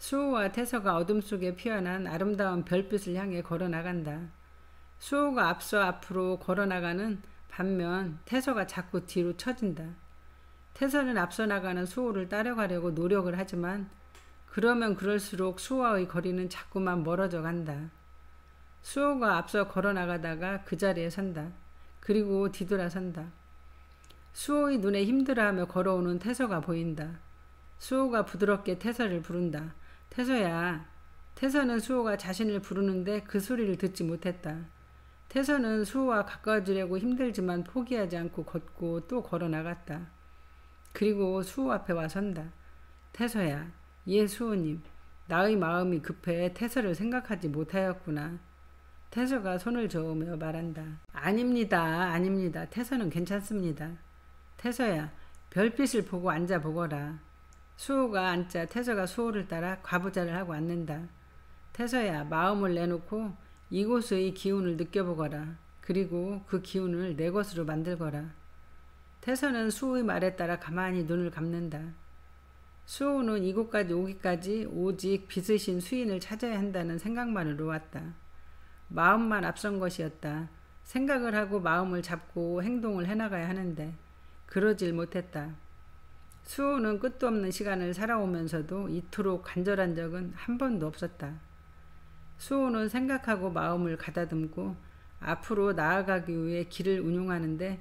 수호와 태서가 어둠 속에 피어난 아름다운 별빛을 향해 걸어나간다. 수호가 앞서 앞으로 걸어나가는 반면 태서가 자꾸 뒤로 처진다. 태서는 앞서 나가는 수호를 따라가려고 노력을 하지만 그러면 그럴수록 수호와의 거리는 자꾸만 멀어져 간다. 수호가 앞서 걸어나가다가 그 자리에 선다. 그리고 뒤돌아선다. 수호의 눈에 힘들어하며 걸어오는 태서가 보인다. 수호가 부드럽게 태서를 부른다. 태서야. 태서는 수호가 자신을 부르는데 그 소리를 듣지 못했다. 태서는 수호와 가까워지려고 힘들지만 포기하지 않고 걷고 또 걸어나갔다. 그리고 수호 앞에 와 선다. 태서야. 예, 수호님. 나의 마음이 급해 태서를 생각하지 못하였구나. 태서가 손을 저으며 말한다. 아닙니다. 태서는 괜찮습니다. 태서야. 별빛을 보고 앉아보거라. 수호가 앉자 태서가 수호를 따라 과부자를 하고 앉는다. 태서야. 마음을 내놓고 이곳의 기운을 느껴보거라. 그리고 그 기운을 내 것으로 만들거라. 태서는 수호의 말에 따라 가만히 눈을 감는다. 수호는 이곳까지 오기까지 오직 빚으신 수인을 찾아야 한다는 생각만으로 왔다. 마음만 앞선 것이었다. 생각을 하고 마음을 잡고 행동을 해나가야 하는데 그러질 못했다. 수호는 끝도 없는 시간을 살아오면서도 이토록 간절한 적은 한 번도 없었다. 수호는 생각하고 마음을 가다듬고 앞으로 나아가기 위해 길을 운용하는데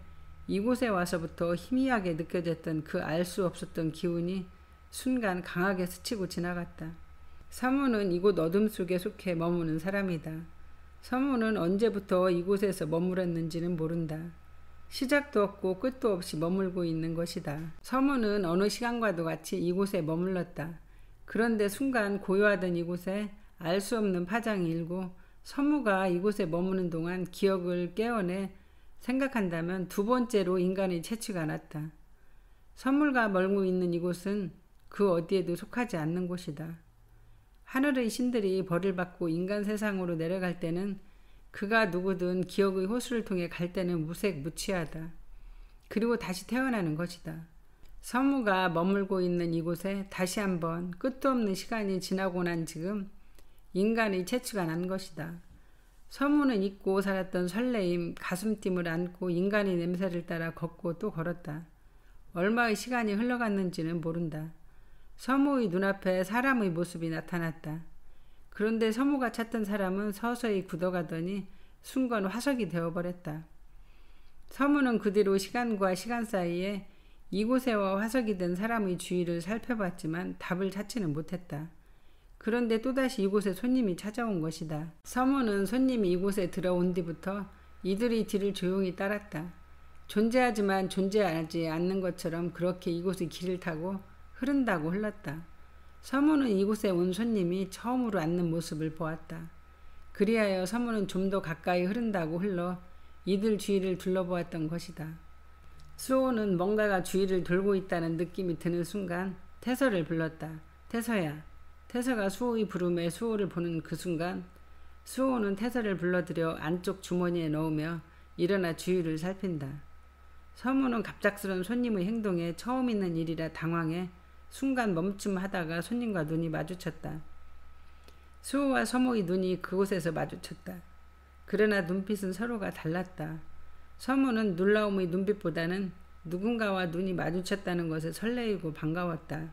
이곳에 와서부터 희미하게 느껴졌던 그 알 수 없었던 기운이 순간 강하게 스치고 지나갔다. 서무는 이곳 어둠 속에 속해 머무는 사람이다. 서무는 언제부터 이곳에서 머물렀는지는 모른다. 시작도 없고 끝도 없이 머물고 있는 것이다. 서무는 어느 시간과도 같이 이곳에 머물렀다. 그런데 순간 고요하던 이곳에 알 수 없는 파장이 일고 서무가 이곳에 머무는 동안 기억을 깨어내 생각한다면 두 번째로 인간의 채취가 났다. 서물과 멀고 있는 이곳은 그 어디에도 속하지 않는 곳이다. 하늘의 신들이 벌을 받고 인간 세상으로 내려갈 때는 그가 누구든 기억의 호수를 통해 갈 때는 무색무취하다. 그리고 다시 태어나는 것이다. 서무가 머물고 있는 이곳에 다시 한번 끝도 없는 시간이 지나고 난 지금 인간의 채취가 난 것이다. 서무는 잊고 살았던 설레임, 가슴팀을 안고 인간의 냄새를 따라 걷고 또 걸었다. 얼마의 시간이 흘러갔는지는 모른다. 서무의 눈앞에 사람의 모습이 나타났다. 그런데 서무가 찾던 사람은 서서히 굳어가더니 순간 화석이 되어버렸다. 서무는 그 뒤로 시간과 시간 사이에 이곳에 와 화석이 된 사람의 주위를 살펴봤지만 답을 찾지는 못했다. 그런데 또다시 이곳에 손님이 찾아온 것이다. 서무는 손님이 이곳에 들어온 뒤부터 이들의 뒤를 조용히 따랐다. 존재하지만 존재하지 않는 것처럼 그렇게 이곳의 길을 타고 흐른다고 흘렀다. 서무는 이곳에 온 손님이 처음으로 앉는 모습을 보았다. 그리하여 서무는 좀 더 가까이 흐른다고 흘러 이들 주위를 둘러보았던 것이다. 수호는 뭔가가 주위를 돌고 있다는 느낌이 드는 순간 태서를 불렀다. 태서야. 태서가 수호의 부름에 수호를 보는 그 순간 수호는 태서를 불러들여 안쪽 주머니에 넣으며 일어나 주위를 살핀다. 서무는 갑작스런 손님의 행동에 처음 있는 일이라 당황해 순간 멈춤하다가 손님과 눈이 마주쳤다. 수호와 서무의 눈이 그곳에서 마주쳤다. 그러나 눈빛은 서로가 달랐다. 서무는 놀라움의 눈빛보다는 누군가와 눈이 마주쳤다는 것에 설레이고 반가웠다.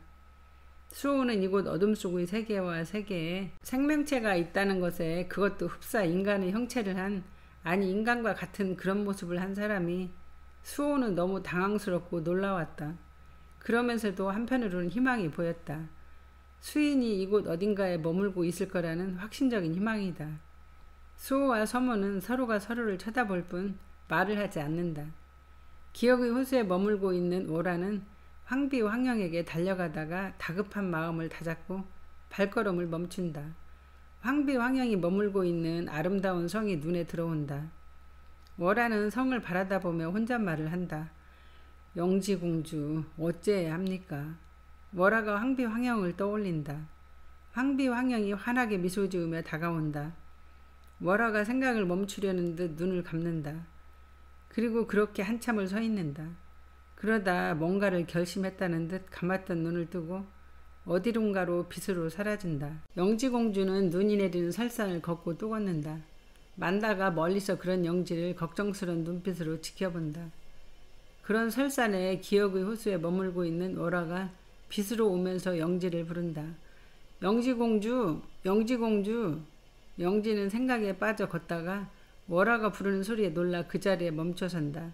수호는 이곳 어둠 속의 세계와 세계에 생명체가 있다는 것에 그것도 흡사 인간의 형체를 한 아니 인간과 같은 그런 모습을 한 사람이 수호는 너무 당황스럽고 놀라웠다. 그러면서도 한편으로는 희망이 보였다. 수인이 이곳 어딘가에 머물고 있을 거라는 확신적인 희망이다. 수호와 서무는 서로가 서로를 쳐다볼 뿐 말을 하지 않는다. 기억의 호수에 머물고 있는 오라는 황비황령에게 달려가다가 다급한 마음을 다잡고 발걸음을 멈춘다. 황비황령이 머물고 있는 아름다운 성이 눈에 들어온다. 오라는 성을 바라다보며 혼잣말을 한다. 영지공주 어째야 합니까? 오라가 황비황령을 떠올린다. 황비황령이 환하게 미소 지으며 다가온다. 오라가 생각을 멈추려는 듯 눈을 감는다. 그리고 그렇게 한참을 서 있는다. 그러다 뭔가를 결심했다는 듯 감았던 눈을 뜨고 어디론가로 빛으로 사라진다. 영지공주는 눈이 내리는 설산을 걷고 또 걷는다. 만다가 멀리서 그런 영지를 걱정스러운 눈빛으로 지켜본다. 그런 설산의 기억의 호수에 머물고 있는 월화가 빛으로 오면서 영지를 부른다. 영지공주, 영지공주. 영지는 생각에 빠져 걷다가 월화가 부르는 소리에 놀라 그 자리에 멈춰선다.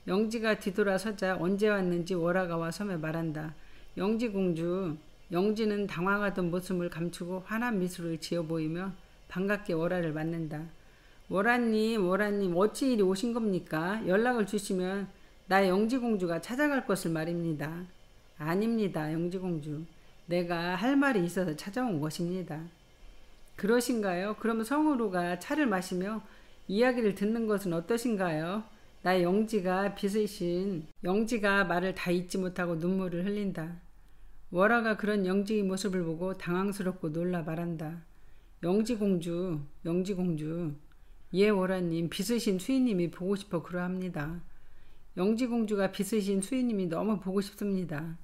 영지가 뒤돌아서자 언제 왔는지 월화가 와 섬에 말한다. 영지공주. 영지는 당황하던 모습을 감추고 환한 미소를 지어 보이며 반갑게 월화를 맞는다. 월화님, 월화님, 어찌 이리 오신 겁니까? 연락을 주시면 나 영지공주가 찾아갈 것을 말입니다. 아닙니다, 영지공주. 내가 할 말이 있어서 찾아온 것입니다. 그러신가요? 그럼 성으로 가 차를 마시며 이야기를 듣는 것은 어떠신가요? 나 영지가 영지가 말을 다 잊지 못하고 눈물을 흘린다. 월화가 그런 영지의 모습을 보고 당황스럽고 놀라 말한다. 영지공주, 영지공주. 예, 월화님, 빚으신 수인님이 보고 싶어 그러합니다. 영지공주가 빚으신 수인님이 너무 보고 싶습니다.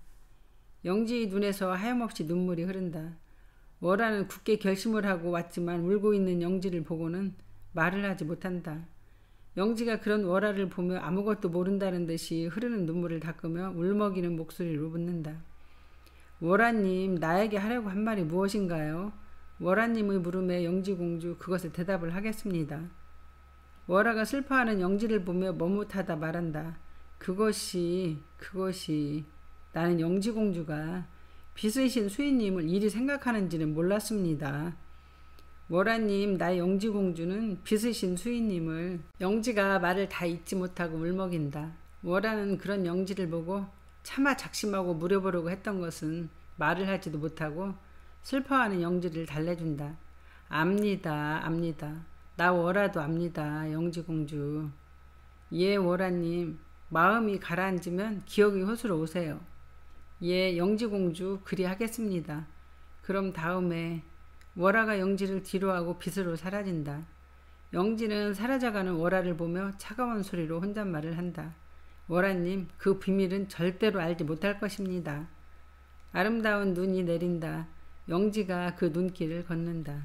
영지의 눈에서 하염없이 눈물이 흐른다. 월화는 굳게 결심을 하고 왔지만 울고 있는 영지를 보고는 말을 하지 못한다. 영지가 그런 월화를 보며 아무것도 모른다는 듯이 흐르는 눈물을 닦으며 울먹이는 목소리로 묻는다. 월화님, 나에게 하려고 한 말이 무엇인가요? 월화님의 물음에 영지공주 그것에 대답을 하겠습니다. 월화가 슬퍼하는 영지를 보며 머뭇하다 말한다. 그것이 나는 영지공주가 빚으신 수인님을 이리 생각하는지는 몰랐습니다. 월화님, 나의 영지공주는 빚으신 수인님을. 영지가 말을 다 잊지 못하고 울먹인다. 월화는 그런 영지를 보고 차마 작심하고 물어보려고 했던 것은 말을 하지도 못하고 슬퍼하는 영지를 달래준다. 압니다. 나 월화도 압니다. 영지공주. 예, 월화님. 마음이 가라앉으면 기억의 호수로 오세요. 예, 영지공주 그리 하겠습니다. 그럼 다음에 월화가 영지를 뒤로하고 빛으로 사라진다. 영지는 사라져가는 월화를 보며 차가운 소리로 혼잣말을 한다. 월화님, 그 비밀은 절대로 알지 못할 것입니다. 아름다운 눈이 내린다. 영지가 그 눈길을 걷는다.